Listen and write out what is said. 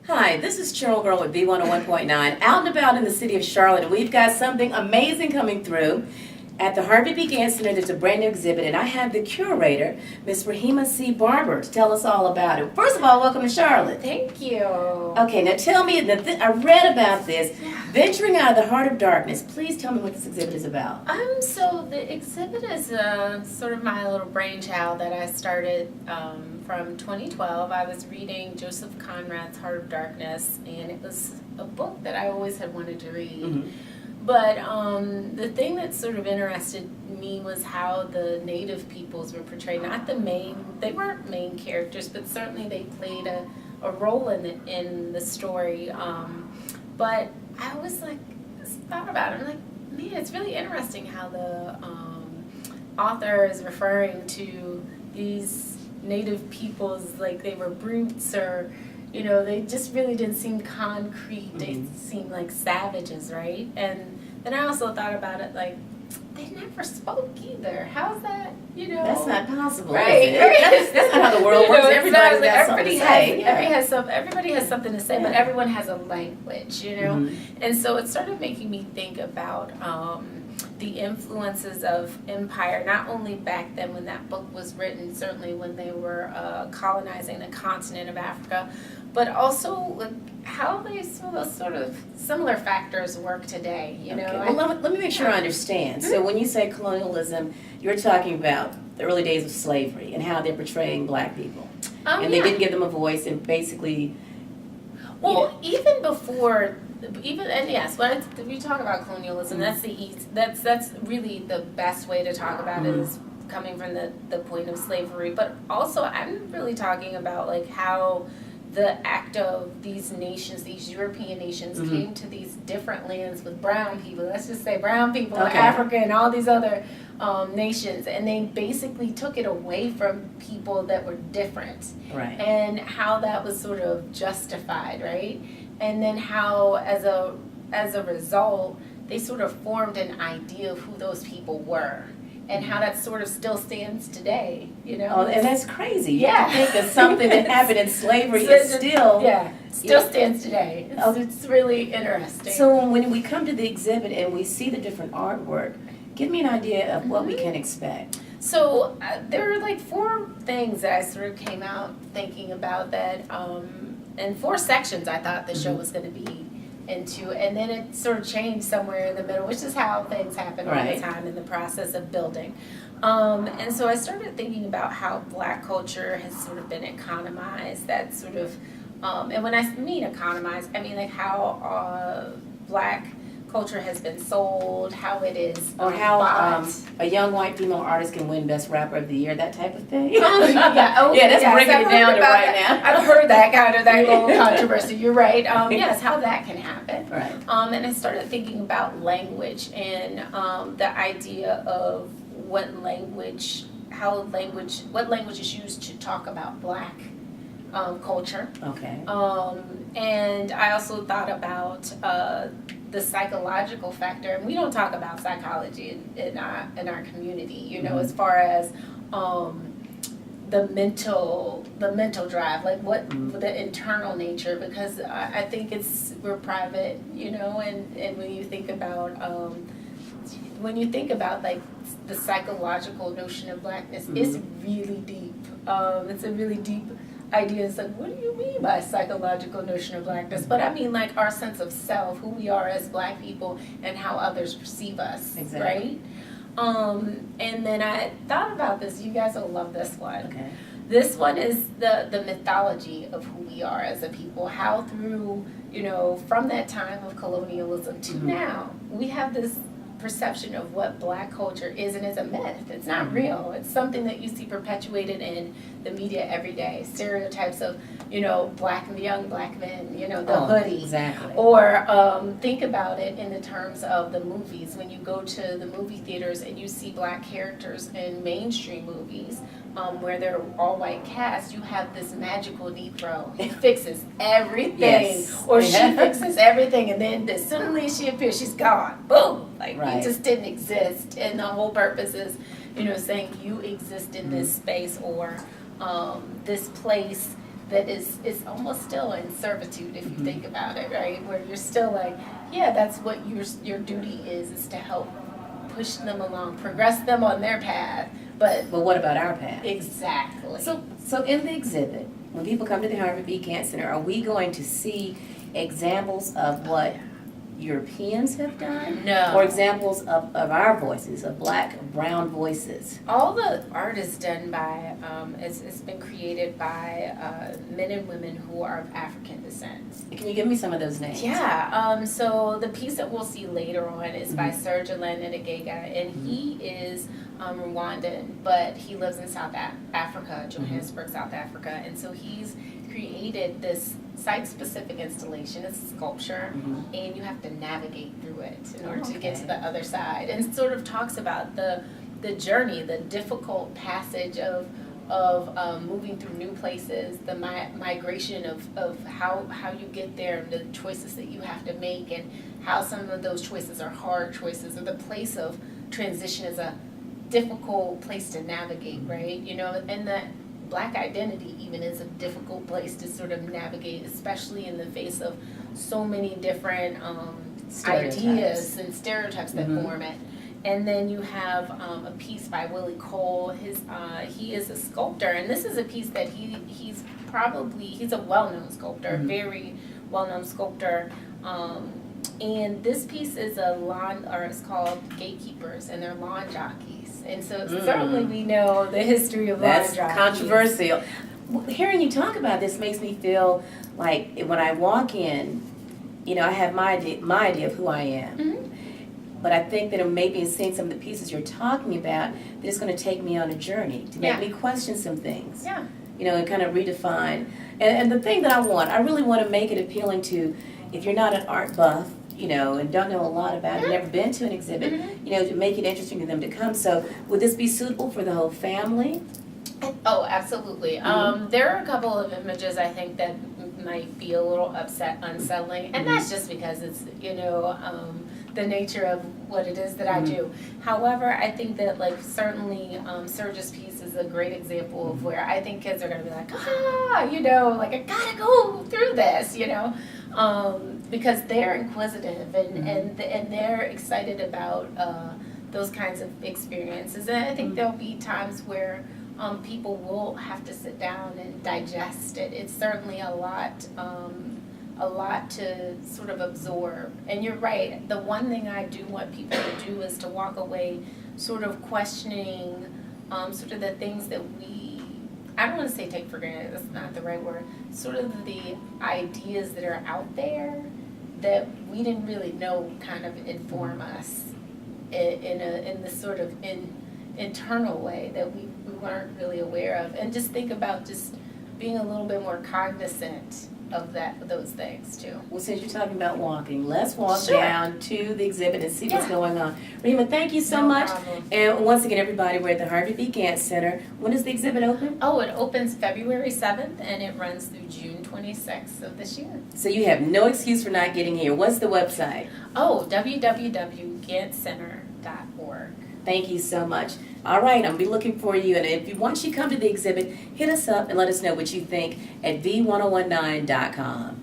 Hi, this is Chirl Girl with B101.9, out and about in the city of Charlotte, and we've got something amazing coming through. At the Harvey Began Center, there's a brand new exhibit, and I have the curator, Miss Rehema Barber, to tell us all about it. First of all, welcome to Charlotte. Thank you. Okay, now tell me, I read about this, venturing out of the heart of darkness. Please tell me what this exhibit is about. So the exhibit is sort of my little brainchild that I started from 2012. I was reading Joseph Conrad's Heart of Darkness, and it was a book that I always had wanted to read. Mm-hmm. But the thing that sort of interested me was how the native peoples were portrayed. Not they weren't main characters, but certainly they played a role in the story. But I was like, thought about it. I'm like, man, it's really interesting how the author is referring to these native peoples like they were brutes, or they just really didn't seem concrete. They seemed like savages, right? And then I also thought about it like, they never spoke either. How's that? That's not possible. Right. That's not how the world works. Everybody's got something to say. Everybody has something to say, but everyone has a language, And so it started making me think about the influences of empire, not only back then when that book was written, certainly when they were colonizing the continent of Africa, but also how those sort of similar factors work today, Okay. Well, let me make sure I understand. So when you say colonialism, you're talking about the early days of slavery and how they're portraying black people. And they didn't give them a voice, and basically... even before... yes, when we talk about colonialism, that's really the best way to talk about it, is coming from the point of slavery. But also, I'm really talking about like how the act of these nations, these European nations, came to these different lands with brown people. Let's just say brown people, Africa, and all these other nations, and they basically took it away from people that were different, right? And how that was sort of justified, right? And then how, as a result, they sort of formed an idea of who those people were, and how that sort of still stands today, Oh, and that's crazy. Yeah. You think that something that happened in slavery is still... still stands today. It's really interesting. So when we come to the exhibit and we see the different artwork, give me an idea of what we can expect. So there are like 4 things that I sort of came out thinking about that, and 4 sections I thought the show was going to be into, and then it sort of changed somewhere in the middle, which is how things happen all the time in the process of building. And so I started thinking about how black culture has sort of been economized, that sort of, and when I mean economized, I mean like how black culture has been sold, how it is or how a young white female artist can win Best Rapper of the Year, that type of thing. That's breaking it down to right now. I've heard that little controversy. You're right. Yes, how that can happen. Right. And I started thinking about language and the idea of what language is used to talk about black culture. Okay. And I also thought about the psychological factor, and we don't talk about psychology in our community, as far as the mental drive, like what the internal nature, because I think we're private, and when you think about like the psychological notion of blackness, it's really deep. It's a really deep idea. Is like, what do you mean by psychological notion of blackness? But I mean like our sense of self, who we are as black people, and how others perceive us, right? And then I thought about this. You guys will love this one. Okay. This one is the mythology of who we are as a people, how through, from that time of colonialism to now, we have this perception of what black culture is, and it's a myth. It's not real. It's something that you see perpetuated in the media every day. Stereotypes of, young black men, the hoodie. Exactly. Or think about it in the terms of the movies. When you go to the movie theaters and you see black characters in mainstream movies, where they're all white cast, you have this magical Negro who fixes everything, or she fixes everything, and then suddenly she appears, she's gone, boom, like you just didn't exist, and the whole purpose is, saying you exist in this space, or this place that is almost still in servitude if you think about it, right? Where you're still like, yeah, that's what your duty is to help push them along, progress them on their path. But what about our path? Exactly. So in the exhibit, when people come to the Harvard B. Gantt Center, are we going to see examples of what Europeans have done? No. Or examples of our voices, of black, brown voices? All the art is done by, it's been created by men and women who are of African descent. Can you give me some of those names? Yeah, so the piece that we'll see later on is by Chirl and he is Rwandan, but he lives in South Africa, Johannesburg, South Africa, and so he's created this site-specific installation. It's a sculpture, and you have to navigate through it in order to get to the other side. And it sort of talks about the journey, the difficult passage of moving through new places, the migration of how you get there, the choices that you have to make, and how some of those choices are hard choices, or the place of transition is a difficult place to navigate, right? You know, and that Black identity even is a difficult place to sort of navigate, especially in the face of so many different ideas and stereotypes that form it. And then you have a piece by Willie Cole. He is a sculptor, and this is a piece that he's a well-known sculptor, very well-known sculptor. And this piece is it's called Gatekeepers, and they're lawn jockeys. And so certainly we know the history of lawn jockeys. That's controversial. Hearing you talk about this makes me feel like when I walk in, you know, I have my idea of who I am. But I think that maybe in seeing some of the pieces you're talking about, that it's going to take me on a journey to make me question some things. Yeah. You know, and kind of redefine. And the thing that I really want to make it appealing to, if you're not an art buff, you know, and don't know a lot about it, never been to an exhibit, you know, to make it interesting to them to come. So would this be suitable for the whole family? Oh, absolutely. There are a couple of images I think that might be a little unsettling, and that's just because it's, you know, the nature of what it is that I do. However, I think that, like, certainly Serge's piece is a great example of where I think kids are going to be like, you know, like, I gotta go through this, you know, because they're inquisitive and they're excited about those kinds of experiences. And I think there'll be times where people will have to sit down and digest it. It's certainly a lot to sort of absorb. And you're right, the one thing I do want people to do is to walk away sort of questioning sort of the things that I don't want to say take for granted, that's not the right word, sort of the ideas that are out there that we didn't really know kind of inform us in this sort of internal way that we weren't really aware of. And just think about just being a little bit more cognizant of those things too. Well, since you're talking about walking, let's walk down to the exhibit and see what's going on. Rehema, thank you so much. Problem. And once again, everybody, we're at the Harvey B. Gantt Center. When does the exhibit open? Oh, it opens February 7th and it runs through June 26th of this year. So you have no excuse for not getting here. What's the website? Oh, www.ganttcenter.org. Thank you so much. All right, I'll be looking for you. And once you come to the exhibit, hit us up and let us know what you think at v1019.com.